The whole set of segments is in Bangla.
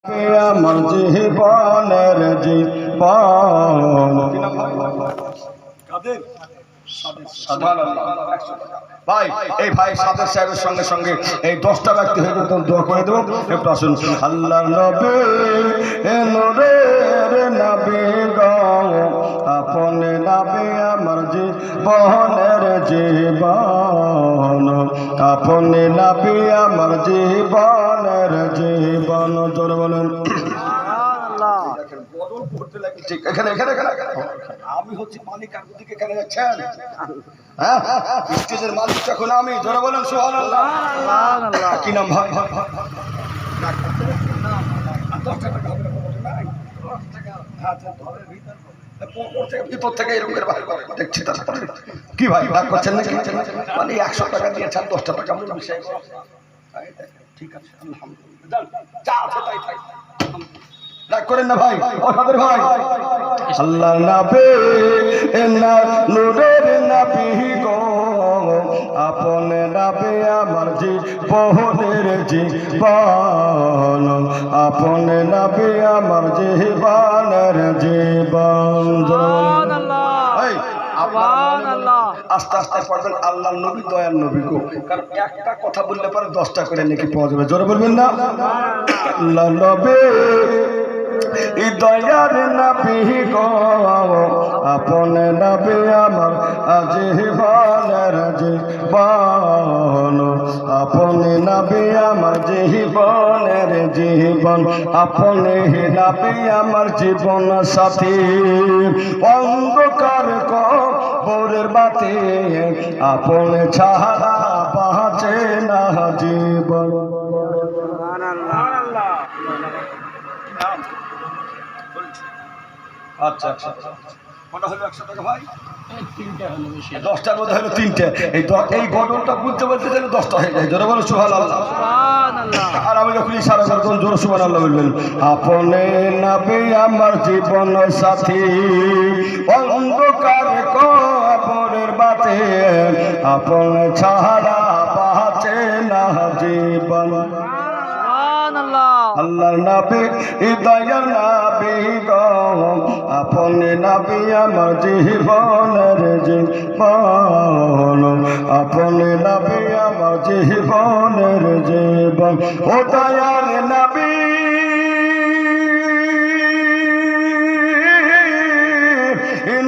আমার জীবনের জীবন ভাই, এই ভাই সাদের সাহেবের সঙ্গে সঙ্গে এই 10টা ব্যক্তি হয়ে যেত দোয়া করে দেবো। একটু আসুন। আল্লাহ নবী নূরের নবী গো, আপনি নবী আমার জীবনের জীবন, আপনি নবী আমার জীবনের জীবন। জোরে বলেন ঠিক। এখানে এখানে এখানে আমি হচ্ছি মালিক, আর দিকে এখানে যাচ্ছেন হ্যাঁ, স্টেজের মালিক যখন আমি। জোরে বলেন সুবহানাল্লাহ। কি নাম ভাই? ভিতর থেকে এরকম দেখছি কি ভাই ভাগ করছেন নাকি? মানে 100 টাকা দিয়েছেন, 10টা টাকা মূল বিষয়। ঠিক আছে, আলহামদুলিল্লাহ, যা আছে তাই তাই রাগ করেন না ভাই, ওদের ভাই। আল্লাহ নবী নূরের নবী গো, আপনি নবী আমার জীবনের জীবন, আপনি নবী আমার জীবনের জীবন। আস্তে আস্তে পড়বেন আল্লাহ নবী দয়ার নবী গো, কারণ একটা কথা বললে পরে 10টা করে নাকি পাওয়া যাবে। জোরে বলবেন না? আল্লাহ নবী দয়ার নবী গো, আপনি নবী আমার জীবনের জীবন, আপনি নবী আমার জীবনের জীবন, আপনি নবী আমার জীবন সাথী। অন্ধকার কবরের বাতি আপনি ছাড়া বাঁচে না জীবন। আচ্ছা আচ্ছা, কটা হলো 100 টাকা ভাই? 10টার মধ্যে হলো 3টে। এই গঠনটা বুঝতে বলতে গেলে 10টা হয়ে যায়। জোরে বলো সুবহানাল্লাহ। আর আমি যখন ইশারা করব জোরে সুবহানাল্লাহ বলবেন। আপনি নবী আমার জীবন সাথী, অন্ধকার কবরের বাতি আপনি ছাড়া বাঁচে না জীবন। আল্লাহর নবী দয়ার নবী গো, আপনি নবী আমার জীবনের জীবন, আপনি নবী আমার জীবনের জীবন। ও দয়ার নবী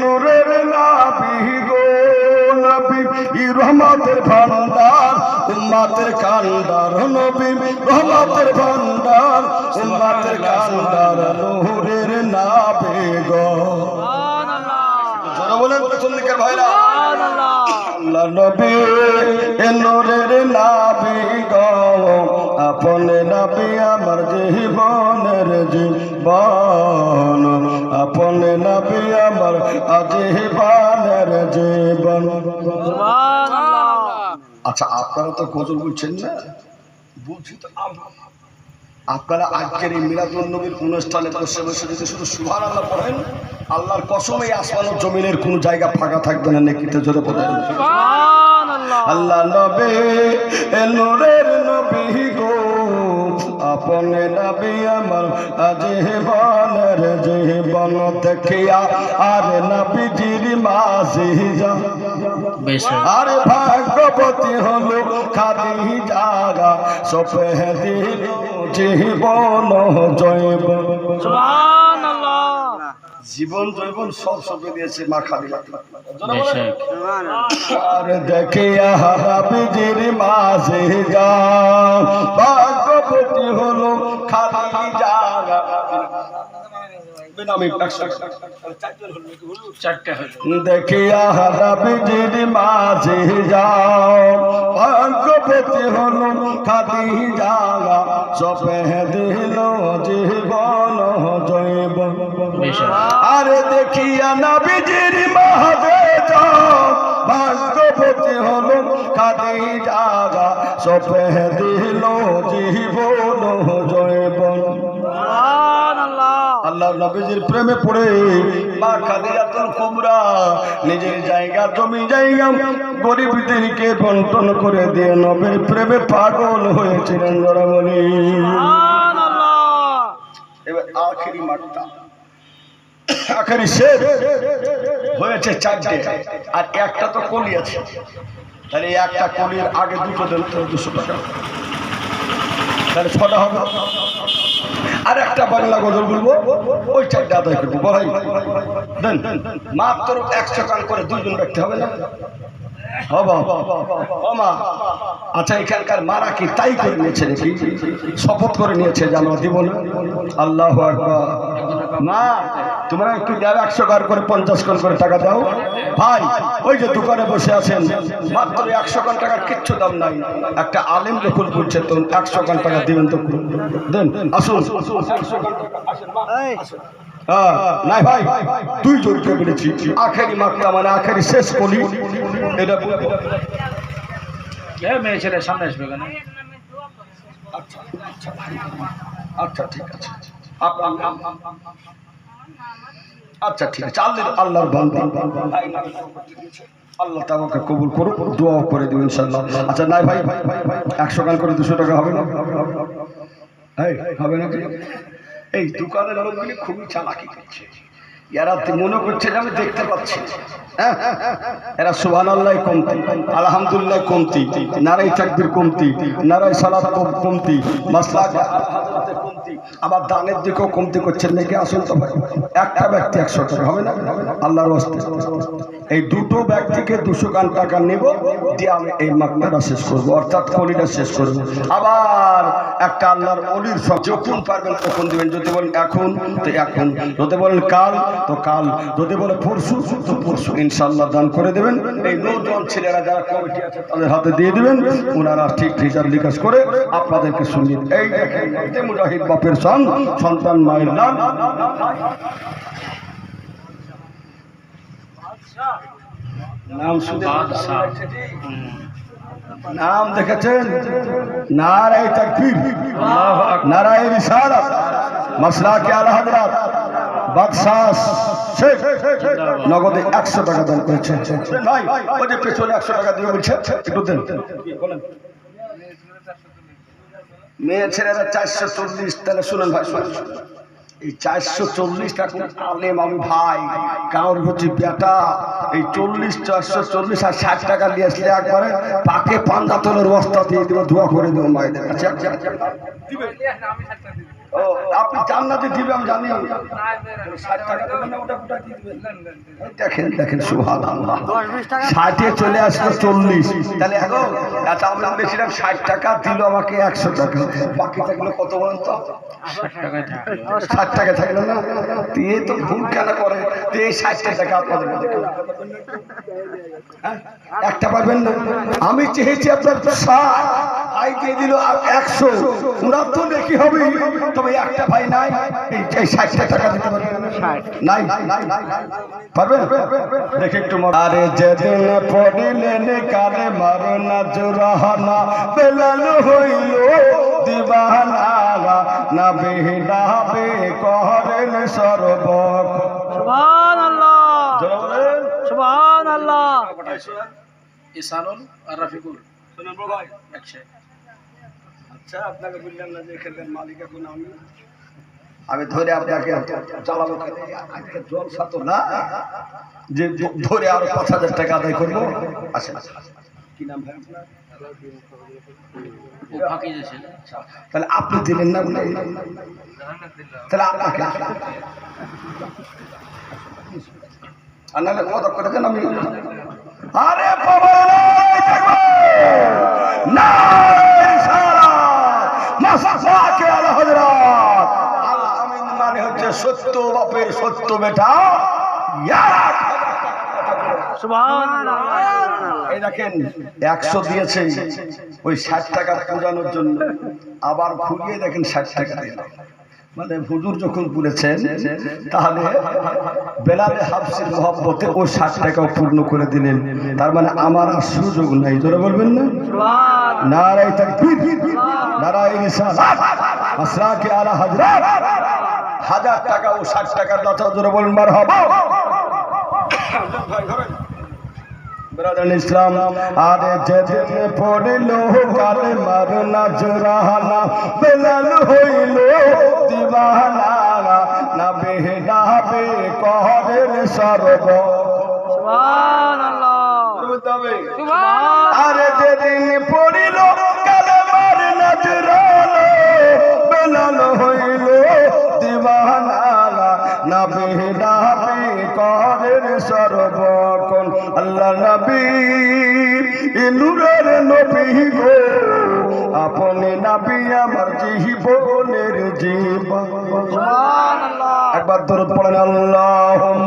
নূরের নবী গো, নবী রহমতের ভান্ডার উম্মতের কান্ডার, নবী রহমতের ভান্ডার উম্মতের কান্ডার, নূরের নবী গো। জোরে বলেন পেছন দিকের ভাইরা। আল্লাহ নবী নূরের নবী গো, আপনি নবী আমার জীবনের জীবন, আপনি নবী আমার জীবনের জীবন। আচ্ছা, আপনারা তো গজল বলছেন না, বলছি তো আপনারা আজকের এই মিলাদুন নবীর অনুষ্ঠানে বসে বসে যদি শুধু সুবহানাল্লাহ পড়েন, আল্লাহর কসম এই আসমান ও জমিনের কোনো জায়গা ফাঁকা থাকবে না। নেকিতে জোরে পড়েন সুবহানাল্লাহ। আল্লাহ নবী নূরের নবী গো, আপনি নবী আমার জীবনের জীবন। দেখিয়া আর নবীজির মাঝি যা, আর ভাগ্যবতী হলো খাদিজা, সপে দিল জীবন জৈবন। জীবন জৈবন সব সপে দিয়েছে মা খাদিজা। আর দেখিয়া নবীজির মাঝি যা, ভাগ্যবতী হলো খাদিজা। দেখিয়া নবীজির মাঝি যাও, ভাগ্যবতী হলো খাদিজা, সপে দিল জীবন জৈবন। আরে দেখিয়া নবীজির মাঝে যাও, ভাগ্যবতী হলো খাদিজা, সপে দিল জীবন জৈবন। আল্লাহ নবীজির প্রেমে পড়ে মা খাদিজাতুল কুবরা নিজের জায়গা জমি জায়গা গরিবদেরকে বন্টন করে দিয়ে নবীর প্রেমে পাগল হয়েছিলেন। যারা বলি এবার আখেরি মাঠটা আখেরি শেষ হয়েছে 4টে, আর একটা তো কলি আছে। তাহলে এই একটা কলির আগে দুটো দেন, 200 টাকা, তাহলে 6টা হবে। আর একটা বাংলা গজল বলবো, ওই 4টে আদায় করবো। বড়াই দেন মাত্র 100 টাকা করে, 2জন ব্যক্তি হবে না? আচ্ছা, এখানকার মারা কি তাই করে নিয়েছে নাকি? শপথ করে নিয়েছে যে আমরা দিব না? আল্লাহু আকবার। না, তোমরা একটু দাও, 100 টাকা করে, 50 করে টাকা দাও ভাই। ওই যে দোকানে বসে আছেন, মাত্র 100 টাকার কিচ্ছু দাম নাই। একটা আলেম যখন বলছে তো 100 টাকা দিবেন তো দেন। আসুন, নাই ভাই, 2 জনকে বলেছি। আখেরি মাত্রা মানে আখেরি শেষ কলি। এটা মেয়ে ছেলে সামনে আসবে কেন? আচ্ছা ঠিক আছে, আচ্ছা ঠিক আছে। আল্লাহর বান্দা, আল্লাহ তাআলা কবুল করুক, দোয়া করে দিও ইনশাআল্লাহ। আচ্ছা নাই ভাই, 100 টাকা করে 200 টাকা হবে না? হবে না? এই দোকানের লোকগুলি খুবই চালাকি করছে। এরা মনে করছে যে আমি দেখতে পাচ্ছি। এরা সুবহানাল্লাহ কমতি, আলহামদুলিল্লাহ কমতি, নারায়ে তাকবীর কমতি, নারায়ে সালাত কমতি, মাসলাক কমতি, আবার দানের দিকেও কমতি করছেন নাকি? আসুন তো ভাই, একটা ব্যক্তি 100 টাকা হবে না? আল্লাহর ওয়াস্তে এই দুটো ব্যক্তিকে 200 টাকা নেব, দিয়ে আমি এই মাকমাটা শেষ করবো, অর্থাৎ কলিটা শেষ করবো। আবার একটা আল্লাহর ওলির সব যখন পারবেন তখন দিবেন। যদি বলেন এখন তো এখন, যদি বলেন কাল তো কাল, যদি বলে পরশু তো পরশু, ইনশাআল্লাহ দান করে দেবেন। এই নৌজওয়ান ছেলেরা যারা কমিটি আছে তাদের হাতে দিয়ে দিবেন, ওনারা ঠিক হিসাব নিকাশ করে আপনাদেরকে শুনিয়ে। এই দেখেন মুজাহিদ বাপের সন্তান, মায়ের নাম নাম দেখেছেন? নারায়ে তাকবীর, নারায়ে রিসালাত, মাসলাকে আলা হযরত বাদশাহ শেখ নগদে 100 টাকা দান করেছে। ভাই ওই যে পেছনে 100 টাকা দিয়ে বলছে, একটু দেন। মেয়ে ছেলেরা 440। তাহলে শুনেন ভাই, এই 440 টাকা আলেম আমি ভাই, কাউর হচ্ছে বেটা। এই 40, 440 আর 60 টাকা নিয়ে আসলে একবারে পাকে পাঞ্জাতনের বস্তা দিয়ে দেবো, দোয়া করে দেবো মায়েদের কাছে। ও আপনি জান্নাতে দিবে আমি জানি। 60 টাকা দেবেন না, ওটা দিয়ে দিবেন। দেখেন দেখেন সুবহানাল্লাহ, 60-এ চলে আসলো 40। তাহলে এখন আচ্ছা, আমরা বলেছিলাম 60 টাকা দিল আমাকে 100 টাকা, বাকি থাকলো কত বলেন তো? 60 টাকা থাকলো না? দিয়ে তো ভুল কেন করে? এই 60 টাকা আপনাদের একটা পাবেন না? আমি চেয়েছি আপনার 60, ভাই দিয়ে দিল 100, ওরা তো দেখি হবে। তবে একটা ভাই নাই, এই 60 টাকা দিতে পারবেন? নাই পারবেন? দেখে একটু। আরে যেদিন পড়িলেন কালে মারনা জোরাহানা, বেলাল হইল দিবানা, না বেহিলাবে করেন সর্বক। সুবহানাল্লাহ, সুবহানাল্লাহ। ইসানুল আর রাফিকুল শুনুন ভাই, 100। আচ্ছা, আপনাকে বললাম না যে এখানকার মালিক এখন আমি ধরে আপনাকে চালাবো। আজকে জলসা তো না যে ধরে আরো 5000 টাকা আদায় করবো। আচ্ছা, কি নাম ভাই আপনার? তাহলে আপনি দিলেন না? তাহলে আপনাকে মদক করে দেন। আমি আরে বাবা মানে হচ্ছে সত্য বাপের সত্য বেটা। এই দেখেন 100 দিয়েছে ওই 60 টাকা পূজানোর জন্য, আবার ঘুরিয়ে দেখেন 60 টাকা দিল। মানে হুজুর যখন বলেছেন তাহলে বেলালে হাফসির মহব্বতে ও 60 টাকাও পূর্ণ করে দিলেন। তার মানে আমার আর সুযোগ নাই। জোরে বলবেন না? নারায়ে তাকবীর, নারায়ে রিসালাত, মাসলাকে আলা হযরত। 1000 টাকা ও 60 টাকার কথা। জোরে বলুন মারহাবা। ব্রাদার ইসলাম, আরে যেদিন পড়িল কালে মারনা জোরাহানা, বেলাল হইল দিবানা। সর্ব আরে যেদিন পড়িল কালেমার নজরাল বেলাল হইল দিওয়ানা নবী নবী করেন সর্বক্ষণ আল্লাহ নবী নূরের নবী গো আপনি নবী আমার জীবনের জীবন একবার দরুদ পড়েন আল্লাহুম্মা